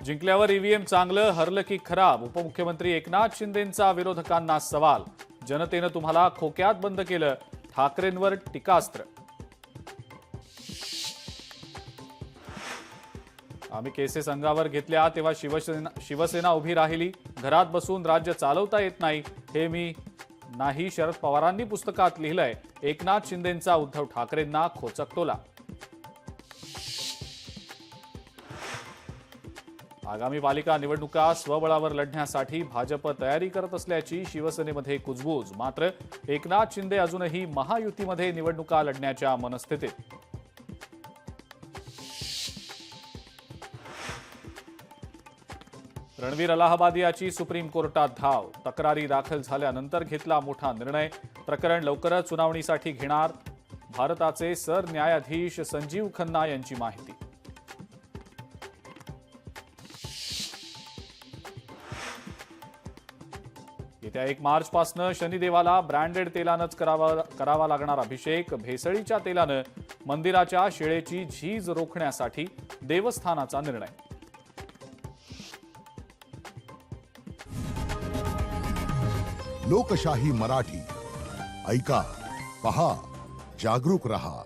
जिंकल्यावर ईव्हीएम चांगलं, हरलं की खराब. उपमुख्यमंत्री एकनाथ शिंदेंचा विरोधकांना सवाल. जनतेनं तुम्हाला खोक्यात बंद केलं, ठाकरेंवर टीकास्त्र. आम्ही केसेस अंगावर घेतल्या तेव्हा शिवसेना उभी राहिली. घरात बसून राज्य चालवता येत नाही हे मी नाही शरद पवारांनी पुस्तकात लिहिलंय. एकनाथ शिंदेंचा उद्धव ठाकरेंना खोचकटोला. आगामी पालिका निवडणुका स्वबळावर लढण्यासाठी भाजप तयारी करत असल्याची शिवसेनेमध्ये कुजबूज. मात्र एकनाथ शिंदे अजूनही महायुतीमध्ये निवडणुका लढण्याच्या मनस्थितीत. रणवीर अलाहाबादियाची सुप्रीम कोर्टात धाव. तक्रारी दाखल झाल्यानंतर घेतला मोठा निर्णय. प्रकरण लवकरच सुनावणीसाठी घेणार. भारताचे सरन्यायाधीश संजीव खन्ना यांची माहिती. येत्या 1 मार्चपासून शनिदेवाला ब्रँडेड तेलानंच करावा लागणार अभिषेक. भेसळीच्या तेलानं मंदिराच्या शिळेची झीज रोखण्यासाठी देवस्थानाचा निर्णय. लोकशाही मराठी ऐका, पहा, जागरूक रहा.